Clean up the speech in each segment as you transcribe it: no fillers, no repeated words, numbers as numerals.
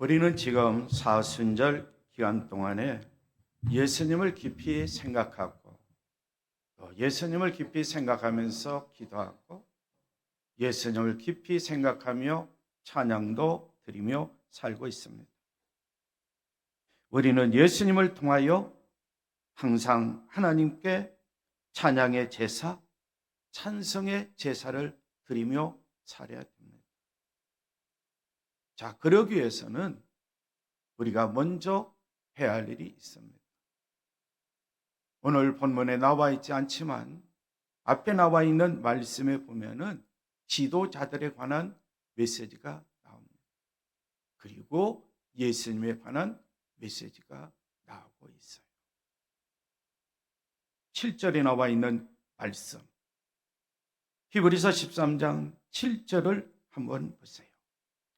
우리는 지금 사순절 기간 동안에 예수님을 깊이 생각하고 또 예수님을 깊이 생각하면서 기도하고 예수님을 깊이 생각하며 찬양도 드리며 살고 있습니다. 우리는 예수님을 통하여 항상 하나님께 찬양의 제사, 찬성의 제사를 드리며 살아야 됩니다. 자, 그러기 위해서는 우리가 먼저 해야 할 일이 있습니다. 오늘 본문에 나와 있지 않지만 앞에 나와 있는 말씀에 보면은 지도자들에 관한 메시지가 나옵니다. 그리고 예수님에 관한 메시지가 나오고 있어요. 7절에 나와 있는 말씀, 히브리서 13장 7절을 한번 보세요.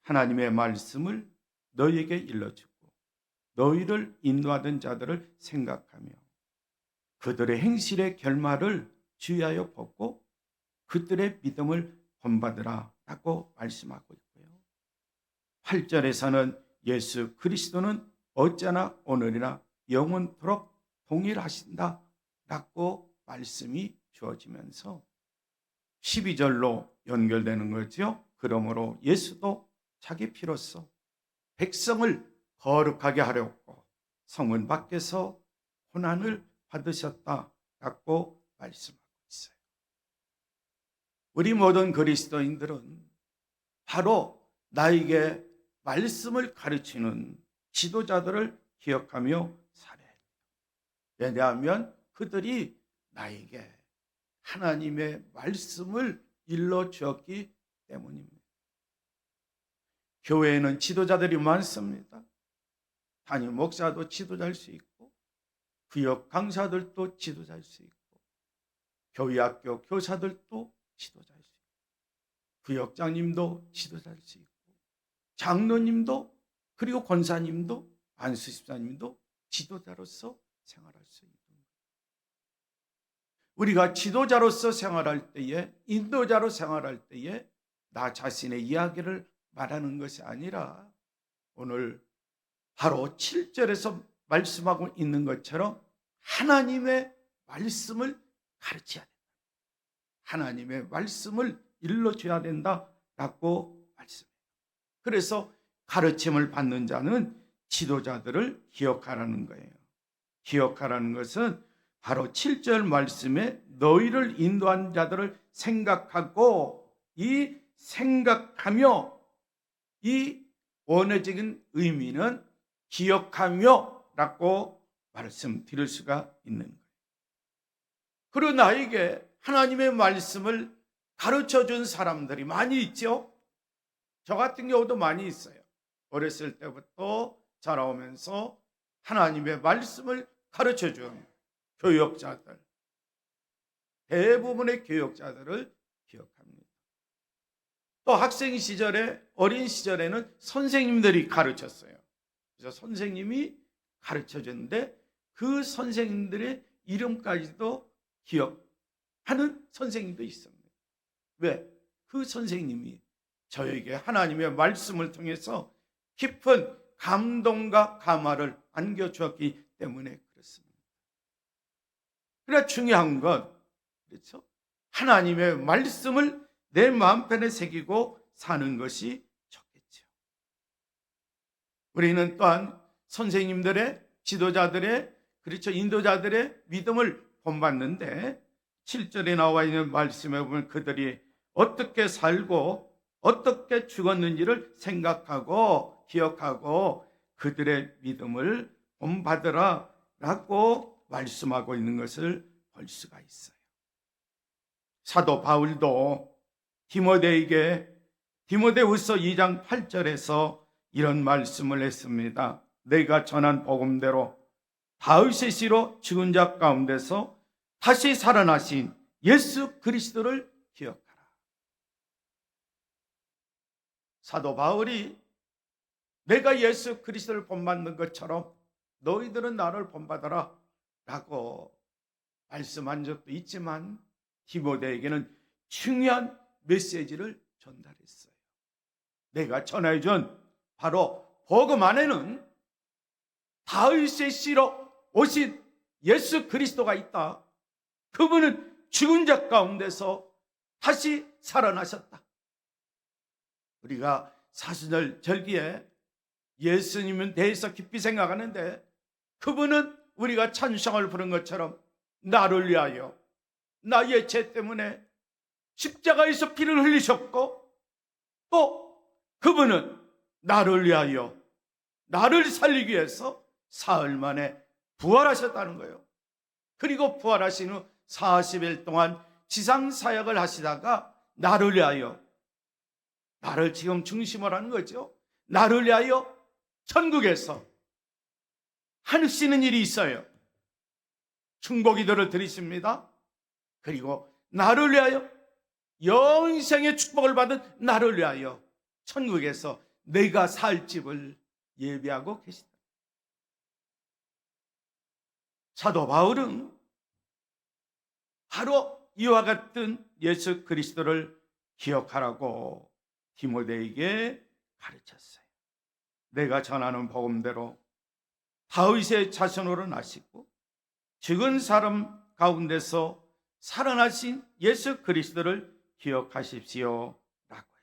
하나님의 말씀을 너희에게 일러주고 너희를 인도하던 자들을 생각하며 그들의 행실의 결말을 주의하여 보고 그들의 믿음을 본받으라 라고 말씀하고 있고요. 8절에서는 예수 그리스도는 어제나 오늘이나 영원토록 동일하신다 라고 말씀이 주어지면서 12절로 연결되는 거죠. 그러므로 예수도 자기 피로써 백성을 거룩하게 하려고 성문 밖에서 고난을 받으셨다라고 말씀하고 있어요. 우리 모든 그리스도인들은 바로 나에게 말씀을 가르치는 지도자들을 기억하며 살아야 해요. 왜냐하면 그들이 나에게 하나님의 말씀을 일러주었기 때문입니다. 교회에는 지도자들이 많습니다. 담임 목사도 지도자일 수 있고 구역 강사들도 지도자일 수 있고 교회학교 교사들도 지도자일 수 있고 구역장님도 지도자일 수 있고 장로님도 그리고 권사님도 안수집사님도 지도자로서 생활할 수 있는 거예요. 우리가 지도자로서 생활할 때에 인도자로 생활할 때에 나 자신의 이야기를 말하는 것이 아니라 오늘 바로 7절에서 말씀하고 있는 것처럼 하나님의 말씀을 가르쳐야 된다. 하나님의 말씀을 일러줘야 된다라고 말씀해요. 그래서 가르침을 받는 자는 지도자들을 기억하라는 거예요. 기억하라는 것은 바로 7절 말씀에 너희를 인도한 자들을 생각하고 이 생각하며 이 원어적인 의미는 기억하며 라고 말씀드릴 수가 있는 거예요. 그리고 나에게 하나님의 말씀을 가르쳐준 사람들이 많이 있죠. 저 같은 경우도 많이 있어요. 어렸을 때부터 자라오면서 하나님의 말씀을 가르쳐준 교역자들, 대부분의 교역자들을 기억합니다. 또 학생 시절에, 어린 시절에는 선생님들이 가르쳤어요. 그래서 선생님이 가르쳐줬는데 그 선생님들의 이름까지도 기억하는 선생님도 있습니다. 왜? 그 선생님이 저에게 하나님의 말씀을 통해서 깊은 감동과 감화를 안겨주었기 때문에 그렇습니다. 그러나 중요한 건 그렇죠? 하나님의 말씀을 내 마음편에 새기고 사는 것이 좋겠죠. 우리는 또한 선생님들의, 지도자들의, 그렇죠, 인도자들의 믿음을 본받는데 7절에 나와 있는 말씀에 보면 그들이 어떻게 살고 어떻게 죽었는지를 생각하고 기억하고 그들의 믿음을 본받으라 라고 말씀하고 있는 것을 볼 수가 있어요. 사도 바울도 디모데에게 디모데후서 2장 8절에서 이런 말씀을 했습니다. 내가 전한 복음대로 다윗의 씨로 죽은 자 가운데서 다시 살아나신 예수 그리스도를 기억하라. 사도 바울이 내가 예수 그리스도를 본받는 것처럼 너희들은 나를 본받아라 라고 말씀한 적도 있지만 디모데에게는 중요한 메시지를 전달했어요. 내가 전해준 바로 복음 안에는 다윗의 씨로 오신 예수 그리스도가 있다. 그분은 죽은 자 가운데서 다시 살아나셨다. 우리가 사순절 절기에 예수님에 대해서 깊이 생각하는데, 그분은 우리가 찬송을 부른 것처럼 나를 위하여 나의 죄 때문에 십자가에서 피를 흘리셨고, 또 그분은 나를 위하여 나를 살리기 위해서 사흘 만에 부활하셨다는 거예요. 그리고 부활하신 후 40일 동안 지상 사역을 하시다가 나를 위하여, 나를 지금 중심으로 하는 거죠. 나를 위하여 천국에서 하시는 일이 있어요. 충고기도를 드리십니다. 그리고 나를 위하여 영생의 축복을 받은 나를 위하여 천국에서 내가 살 집을 예비하고 계시다. 사도 바울은 바로 이와 같은 예수 그리스도를 기억하라고 디모데에게 가르쳤어요. 내가 전하는 복음대로 다윗의 자손으로 나시고 죽은 사람 가운데서 살아나신 예수 그리스도를 기억하십시오 라고요.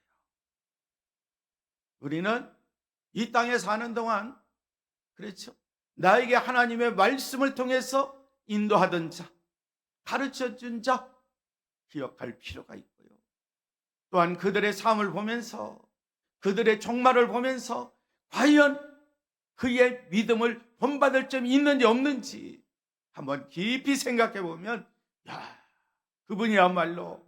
우리는 이 땅에 사는 동안, 그렇죠, 나에게 하나님의 말씀을 통해서 인도하던 자, 가르쳐준 자 기억할 필요가 있고요. 또한 그들의 삶을 보면서, 그들의 종말을 보면서 과연 그의 믿음을 본받을 점이 있는지 없는지 한번 깊이 생각해 보면, 야, 그분이야말로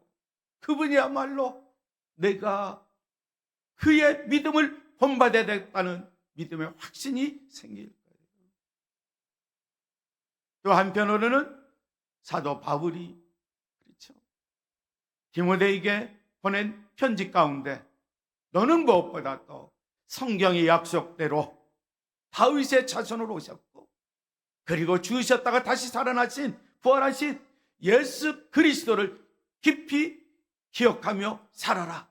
내가 그의 믿음을 본받아야 되겠다는 믿음의 확신이 생길 거예요. 또 한편으로는 사도 바울이, 그렇죠, 디모데에게 보낸 편지 가운데 너는 무엇보다도 성경의 약속대로 다윗의 자손으로 오셨고, 그리고 죽으셨다가 다시 살아나신 부활하신 예수 그리스도를 깊이 기억하며 살아라.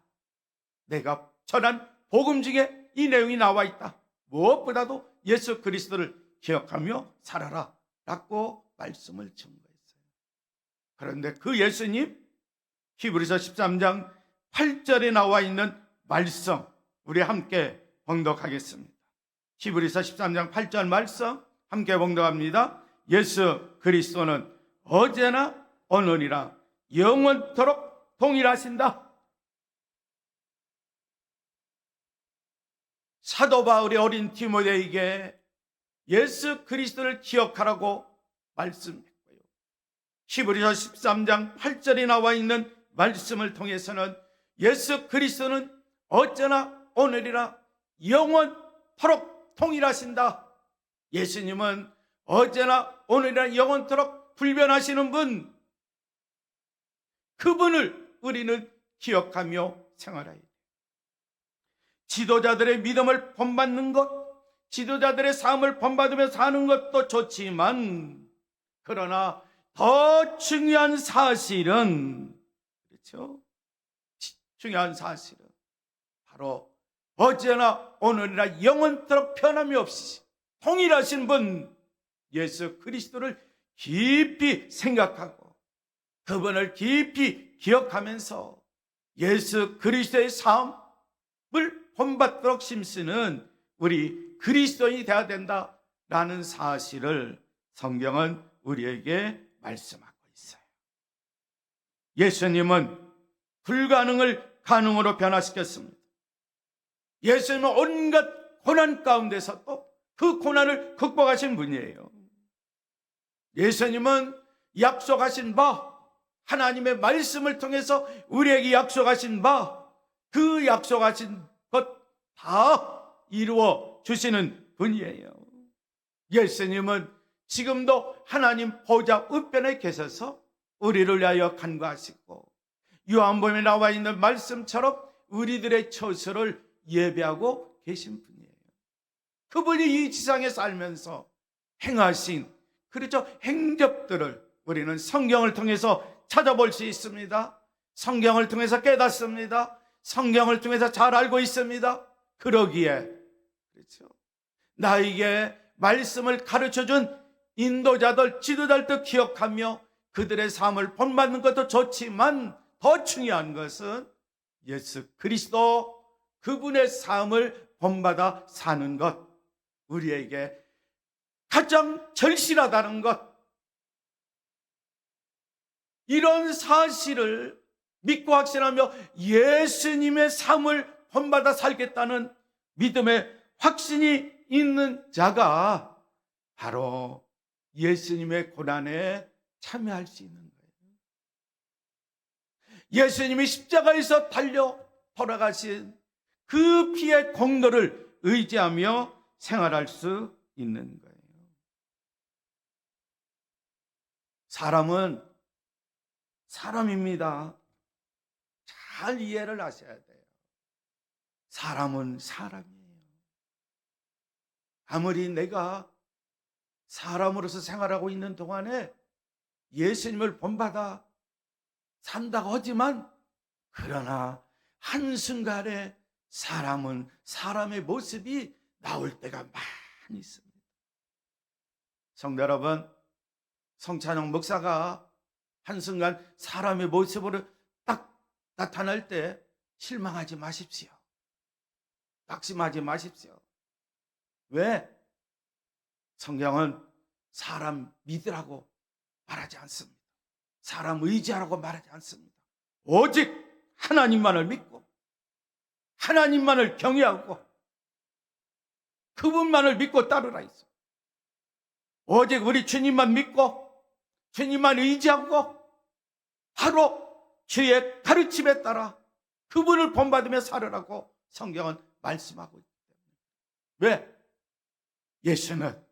내가 전한 복음 중에 이 내용이 나와 있다. 무엇보다도 예수 그리스도를 기억하며 살아라 라고 말씀을 증거했어요. 그런데 그 예수님, 히브리서 13장 8절에 나와 있는 말씀, 우리 함께 봉독하겠습니다. 히브리서 13장 8절 말씀 함께 봉독합니다. 예수 그리스도는 어제나 오늘이라 영원토록 동일하신다. 사도 바울이 어린 디모데에게 예수 그리스도를 기억하라고 말씀했고요. 히브리서 13장 8절에 나와 있는 말씀을 통해서는 예수 그리스도는 어제나 오늘이라 영원토록 동일하신다. 예수님은 어제나 오늘이라 영원토록 불변하시는 분, 그분을 우리는 기억하며 생활해야 돼요. 지도자들의 믿음을 본받는 것, 지도자들의 삶을 본받으며 사는 것도 좋지만, 그러나 더 중요한 사실은, 그렇죠, 중요한 사실은 바로 어제나 오늘이나 영원토록 변함이 없이 동일하신 분 예수 그리스도를 깊이 생각하고 그분을 깊이 기억하면서 예수 그리스도의 삶을 본받도록 힘쓰는 우리 그리스도인이 되어야 된다라는 사실을 성경은 우리에게 말씀하고 있어요. 예수님은 불가능을 가능으로 변화시켰습니다. 예수님은 온갖 고난 가운데서 또 그 고난을 극복하신 분이에요. 예수님은 약속하신 바, 하나님의 말씀을 통해서 우리에게 약속하신 바, 그 약속하신 것 다 이루어 주시는 분이에요. 예수님은 지금도 하나님 보좌 우편에 계셔서 우리를 위하여 간구하시고, 요한복음에 나와 있는 말씀처럼 우리들의 처소를 예배하고 계신 분이에요. 그분이 이 지상에 살면서 행하신, 그렇죠, 행적들을 우리는 성경을 통해서 찾아볼 수 있습니다. 성경을 통해서 깨닫습니다. 성경을 통해서 잘 알고 있습니다. 그러기에 그렇죠? 나에게 말씀을 가르쳐준 인도자들, 지도자들도 기억하며 그들의 삶을 본받는 것도 좋지만 더 중요한 것은 예수 그리스도 그분의 삶을 본받아 사는 것, 우리에게 가장 절실하다는 것, 이런 사실을 믿고 확신하며 예수님의 삶을 본받아 살겠다는 믿음의 확신이 있는 자가 바로 예수님의 고난에 참여할 수 있는 거예요. 예수님이 십자가에서 달려 돌아가신 그 피의 공로를 의지하며 생활할 수 있는 거예요. 사람은 사람입니다. 잘 이해를 하셔야 돼요. 사람은 사람이에요. 아무리 내가 사람으로서 생활하고 있는 동안에 예수님을 본받아 산다고 하지만, 그러나 한순간에 사람은 사람의 모습이 나올 때가 많이 있습니다. 성도 여러분, 성찬용 목사가 한순간 사람의 모습으로 딱 나타날 때 실망하지 마십시오. 낙심하지 마십시오. 왜? 성경은 사람 믿으라고 말하지 않습니다. 사람 의지하라고 말하지 않습니다. 오직 하나님만을 믿고 하나님만을 경외하고 그분만을 믿고 따르라 있어. 오직 우리 주님만 믿고 주님만 의지하고 바로 주의 가르침에 따라 그분을 본받으며 살으라고 성경은 말씀하고 있기 때문에. 왜? 예수는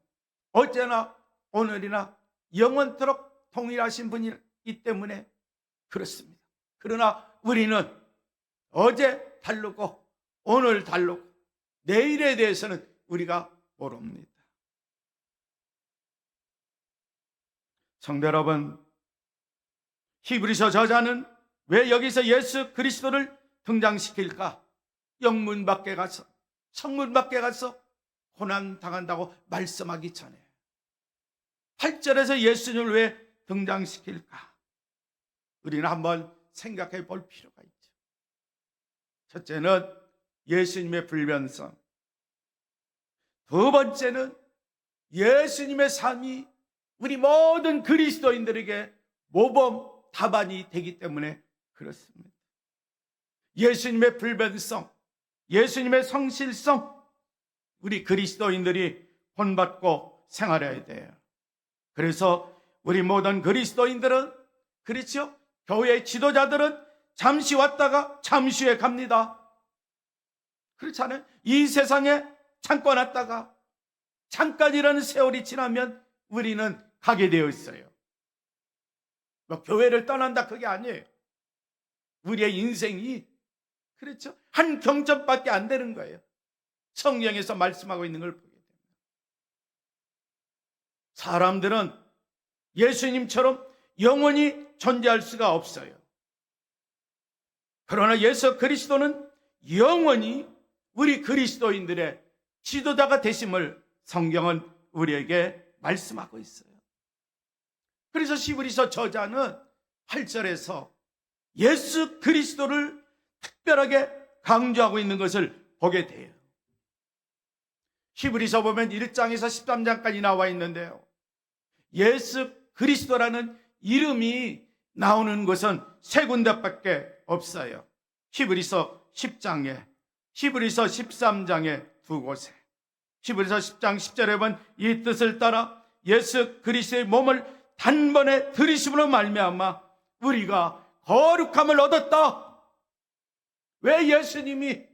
어제나 오늘이나 영원토록 동일하신 분이기 때문에 그렇습니다. 그러나 우리는 어제 다르고 오늘 다르고 내일에 대해서는 우리가 모릅니다. 성도 여러분, 히브리서 저자는 왜 여기서 예수 그리스도를 등장시킬까? 영문 밖에 가서, 성문 밖에 가서 고난 당한다고 말씀하기 전에 8절에서 예수님을 왜 등장시킬까? 우리는 한번 생각해 볼 필요가 있죠. 첫째는 예수님의 불변성, 두 번째는 예수님의 삶이 우리 모든 그리스도인들에게 모범 답안이 되기 때문에 그렇습니다. 예수님의 불변성, 예수님의 성실성, 우리 그리스도인들이 본받고 생활해야 돼요. 그래서 우리 모든 그리스도인들은, 그렇죠? 교회 지도자들은 잠시 왔다가 잠시 후에 갑니다. 그렇잖아요. 이 세상에 잠깐 왔다가 잠깐이라는 세월이 지나면 우리는 가게 되어 있어요. 뭐 교회를 떠난다 그게 아니에요. 우리의 인생이, 그렇죠? 한 경전밖에 안 되는 거예요. 성경에서 말씀하고 있는 걸 보게 됩니다. 사람들은 예수님처럼 영원히 존재할 수가 없어요. 그러나 예수 그리스도는 영원히 우리 그리스도인들의 지도자가 되심을 성경은 우리에게 말씀하고 있어요. 그래서 히브리서 저자는 8절에서 예수 그리스도를 특별하게 강조하고 있는 것을 보게 돼요. 히브리서 보면 1장에서 13장까지 나와 있는데요, 예수 그리스도라는 이름이 나오는 것은 세 군데밖에 없어요. 히브리서 10장에, 히브리서 13장에 두 곳에. 히브리서 10장 10절에 보면 이 뜻을 따라 예수 그리스도의 몸을 단번에 들이심으로 말미암아 우리가 거룩함을 얻었다. 왜 예수님이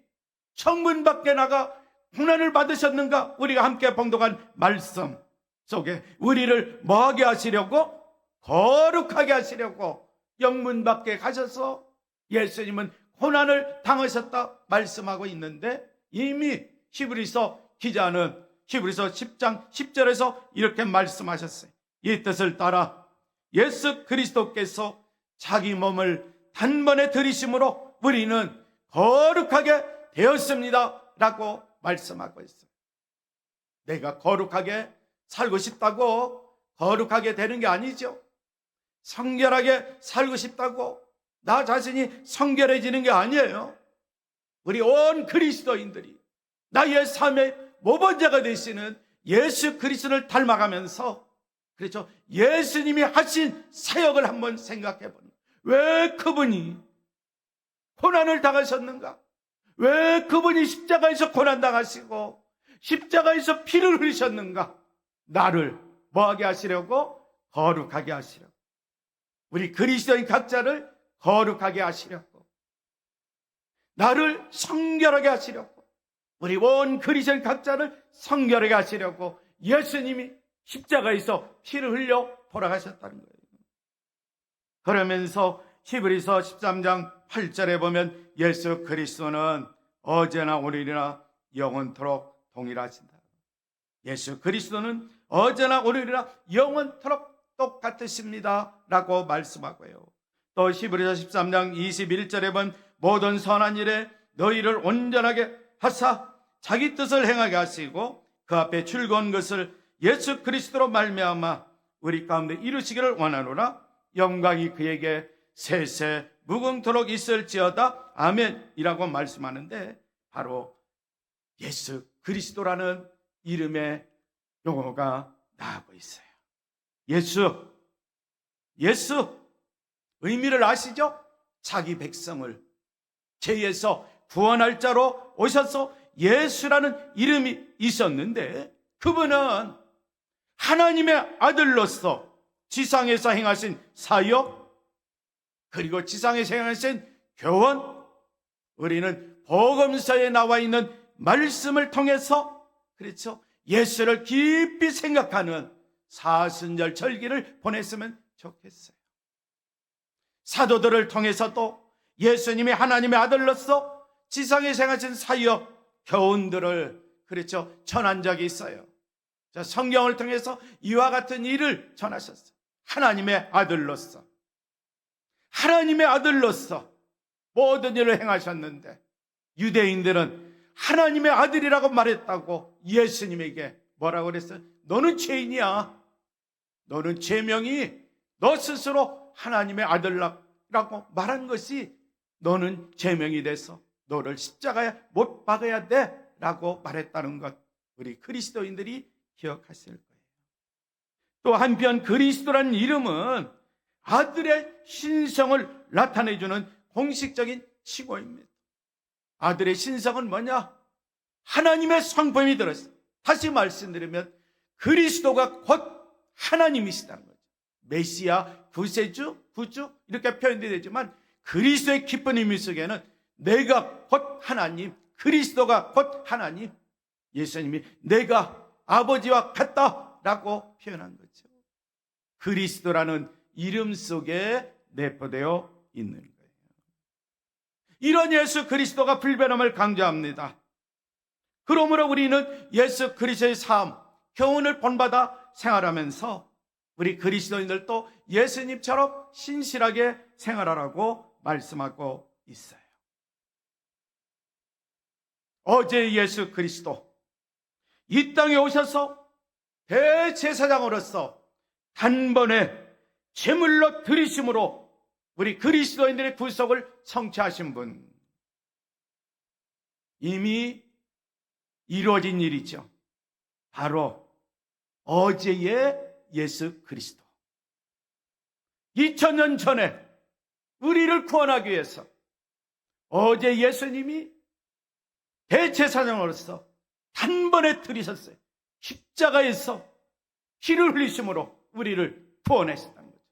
성문 밖에 나가 고난을 받으셨는가? 우리가 함께 봉독한 말씀 속에 우리를 뭐하게 하시려고? 거룩하게 하시려고 영문 밖에 가셔서 예수님은 고난을 당하셨다 말씀하고 있는데, 이미 히브리서 기자는 히브리서 10장 10절에서 이렇게 말씀하셨어요. 이 뜻을 따라 예수 그리스도께서 자기 몸을 단번에 들이심으로 우리는 거룩하게 되었습니다 라고 말씀하고 있어요. 내가 거룩하게 살고 싶다고 거룩하게 되는 게 아니죠. 성결하게 살고 싶다고 나 자신이 성결해지는 게 아니에요. 우리 온 그리스도인들이 나의 삶의 모범자가 되시는 예수 그리스도를 닮아가면서, 그렇죠, 예수님이 하신 사역을 한번 생각해 보는, 왜 그분이 고난을 당하셨는가? 왜 그분이 십자가에서 고난 당하시고 십자가에서 피를 흘리셨는가? 나를 뭐하게 하시려고? 거룩하게 하시려고. 우리 그리스도인 각자를 거룩하게 하시려고, 나를 성결하게 하시려고, 우리 온 그리스도인 각자를 성결하게 하시려고 예수님이 십자가에서 피를 흘려 돌아가셨다는 거예요. 그러면서 히브리서 13장 8절에 보면 예수 그리스도는 어제나 오늘이나 영원토록 동일하신다. 예수 그리스도는 어제나 오늘이나 영원토록 똑같으십니다 라고 말씀하고요. 또 히브리서 13장 21절에 보면 모든 선한 일에 너희를 온전하게 하사 자기 뜻을 행하게 하시고 그 앞에 즐거운 것을 예수 그리스도로 말미암아 우리 가운데 이루시기를 원하노라. 영광이 그에게 세세 무궁토록 있을지어다. 아멘이라고 말씀하는데, 바로 예수 그리스도라는 이름의 용어가 나오고 있어요. 예수 의미를 아시죠? 자기 백성을 죄에서 구원할 자로 오셔서 예수라는 이름이 있었는데, 그분은 하나님의 아들로서 지상에서 행하신 사역, 그리고 지상에서 행하신 교원, 우리는 복음서에 나와 있는 말씀을 통해서, 그렇죠, 예수를 깊이 생각하는 사순절 절기를 보냈으면 좋겠어요. 사도들을 통해서도 예수님이 하나님의 아들로서 지상에서 행하신 사역, 교훈들을, 그렇죠, 전한 적이 있어요. 성경을 통해서 이와 같은 일을 전하셨어요. 하나님의 아들로서 모든 일을 행하셨는데, 유대인들은 하나님의 아들이라고 말했다고 예수님에게 뭐라고 그랬어요? 너는 죄인이야. 너는 죄명이 너 스스로 하나님의 아들이라고 말한 것이 너는 죄명이 돼서 너를 십자가에 못 박아야 돼 라고 말했다는 것, 우리 그리스도인들이 기억하실 거예요. 또 한편 그리스도라는 이름은 아들의 신성을 나타내주는 공식적인 칭호입니다. 아들의 신성은 뭐냐? 하나님의 성품이 들었어요. 다시 말씀드리면 그리스도가 곧 하나님이시다는 거죠. 메시아, 구세주, 구주 이렇게 표현되어 되지만 그리스도의 깊은 의미 속에는 내가 곧 하나님, 그리스도가 곧 하나님, 예수님이 내가 아버지와 같다라고 표현한 거죠. 그리스도라는 이름 속에 내포되어 있는 거예요. 이런 예수 그리스도가 불변함을 강조합니다. 그러므로 우리는 예수 그리스도의 삶, 교훈을 본받아 생활하면서 우리 그리스도인들도 예수님처럼 신실하게 생활하라고 말씀하고 있어요. 어제 예수 그리스도 이 땅에 오셔서 대제사장으로서 단번에 제물로 드리심으로 우리 그리스도인들의 구속을 성취하신 분, 이미 이루어진 일이죠. 바로 어제의 예수 그리스도. 2000년 전에 우리를 구원하기 위해서 어제 예수님이 대제사장으로서 단번에 들이셨어요. 십자가에서 피를 흘리심으로 우리를 구원하셨다는 거죠.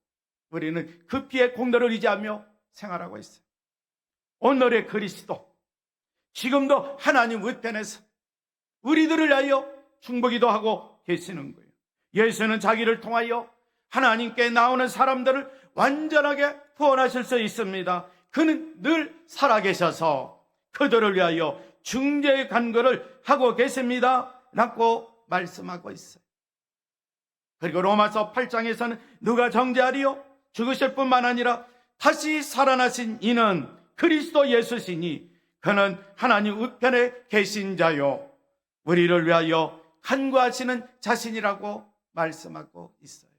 우리는 그 피의 공로를 의지하며 생활하고 있어요. 오늘의 그리스도, 지금도 하나님 우편에서 우리들을 위하여 중보기도 하고 계시는 거예요. 예수는 자기를 통하여 하나님께 나오는 사람들을 완전하게 구원하실 수 있습니다. 그는 늘 살아계셔서 그들을 위하여 중재의 간구를 하고 계십니다 라고 말씀하고 있어요. 그리고 로마서 8장에서는 누가 정죄하리요? 죽으실 뿐만 아니라 다시 살아나신 이는 그리스도 예수시니 그는 하나님 우편에 계신 자요 우리를 위하여 간구하시는 자신이라고 말씀하고 있어요.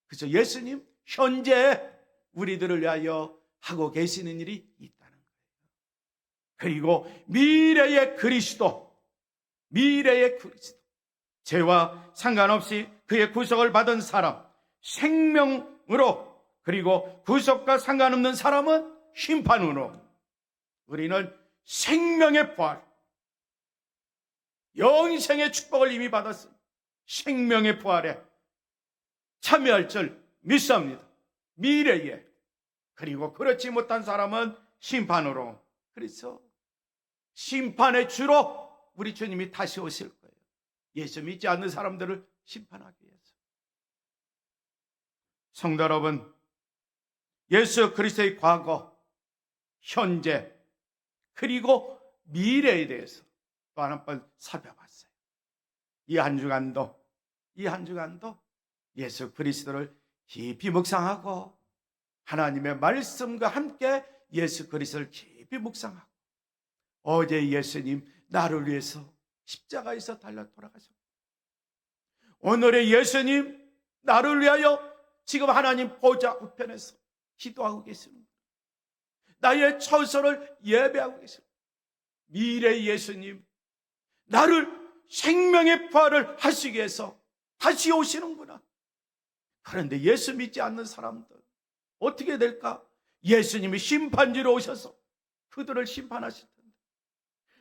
그래서 예수님 현재 우리들을 위하여 하고 계시는 일이 있다는 거예요. 그리고 미래의 그리스도, 죄와 상관없이 그의 구속을 받은 사람, 생명으로, 그리고 구속과 상관없는 사람은 심판으로, 우리는 생명의 부활, 영생의 축복을 이미 받았습니다. 생명의 부활에 참여할 줄 믿습니다. 미래에. 그리고 그렇지 못한 사람은 심판으로. 그래서 심판의 주로 우리 주님이 다시 오실 거예요. 예수 믿지 않는 사람들을 심판하기 위해서. 성도 여러분, 예수 그리스도의 과거, 현재, 그리고 미래에 대해서 또 한번 살펴봤어요. 이 한 주간도 예수 그리스도를 깊이 묵상하고 하나님의 말씀과 함께 예수 그리스도를 깊이 묵상하고, 어제 예수님 나를 위해서 십자가에서 달려 돌아가셨고, 오늘의 예수님 나를 위하여 지금 하나님 보좌 우편에서 기도하고 계십니다. 나의 처소를 예배하고 계십니다. 미래의 예수님 나를 생명의 부활을 하시기 위해서 다시 오시는구나. 그런데 예수 믿지 않는 사람들 어떻게 될까? 예수님이 심판지로 오셔서 그들을 심판하실 텐데,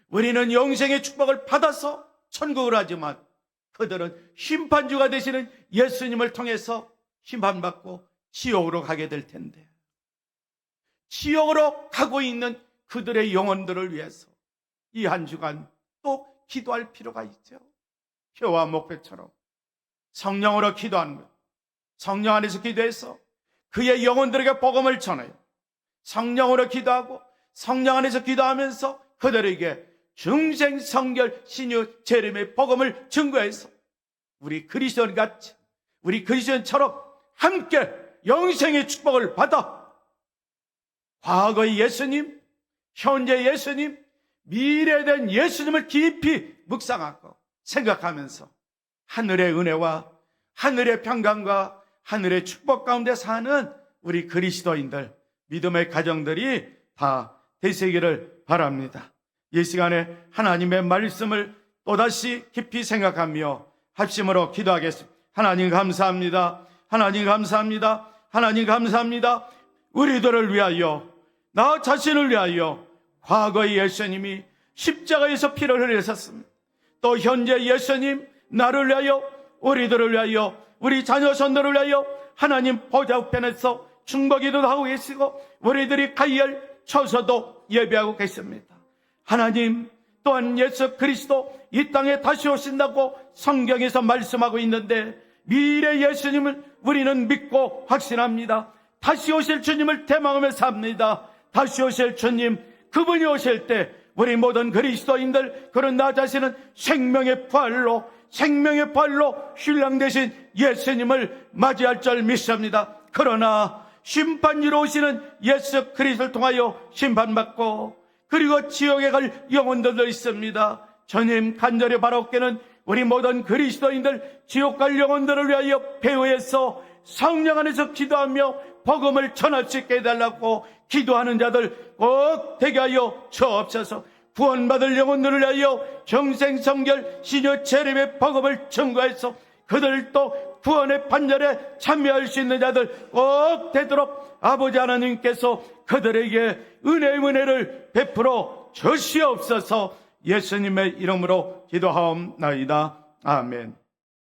우리는 영생의 축복을 받아서 천국을 하지만 그들은 심판주가 되시는 예수님을 통해서 심판받고 지옥으로 가게 될 텐데, 지옥으로 가고 있는 그들의 영혼들을 위해서 이 한 주간 또 기도할 필요가 있죠. 표와 목표처럼 성령으로 기도하는 것, 성령 안에서 기도해서 그의 영혼들에게 복음을 전해요. 성령으로 기도하고 성령 안에서 기도하면서 그들에게 중생 성결 신유 재림의 복음을 증거해서 우리 그리스도인같이, 우리 그리스도인처럼 함께 영생의 축복을 받아 과거의 예수님, 현재 예수님, 미래에 대한 예수님을 깊이 묵상하고 생각하면서 하늘의 은혜와 하늘의 평강과 하늘의 축복 가운데 사는 우리 그리스도인들, 믿음의 가정들이 다 되시기를 바랍니다. 이 시간에 하나님의 말씀을 또다시 깊이 생각하며 합심으로 기도하겠습니다. 하나님 감사합니다. 하나님 감사합니다. 하나님 감사합니다. 우리들을 위하여, 나 자신을 위하여 과거의 예수님이 십자가에서 피를 흘리셨습니다. 또 현재 예수님 나를 위하여, 우리들을 위하여, 우리 자녀손들을 위하여 하나님 보좌 우편에서 중보기도 하고 계시고 우리들이 가야 처소도 예배하고 계십니다. 하나님, 또한 예수 그리스도 이 땅에 다시 오신다고 성경에서 말씀하고 있는데, 미래 예수님을 우리는 믿고 확신합니다. 다시 오실 주님을 대망하며 삽니다. 다시 오실 주님, 그분이 오실 때 우리 모든 그리스도인들, 그런 나 자신은 생명의 부활로 신랑 되신 예수님을 맞이할 줄 믿습니다. 그러나 심판지로 오시는 예수 그리스도를 통하여 심판받고 그리고 지옥에 갈 영혼들도 있습니다. 주님 간절히 바라옵기는 우리 모든 그리스도인들 지옥 갈 영혼들을 위하여 배후에서 성령 안에서 기도하며 복음을 전할 수 있게 해달라고 기도하는 자들 꼭 되게 하여 주옵소서. 구원받을 영혼들을 위하여 정생성결 신유 재림의 복음을 증거해서 그들도 구원의 판결에 참여할 수 있는 자들 꼭 되도록 아버지 하나님께서 그들에게 은혜를 베풀어 주시옵소서. 예수님의 이름으로 기도하옵나이다. 아멘.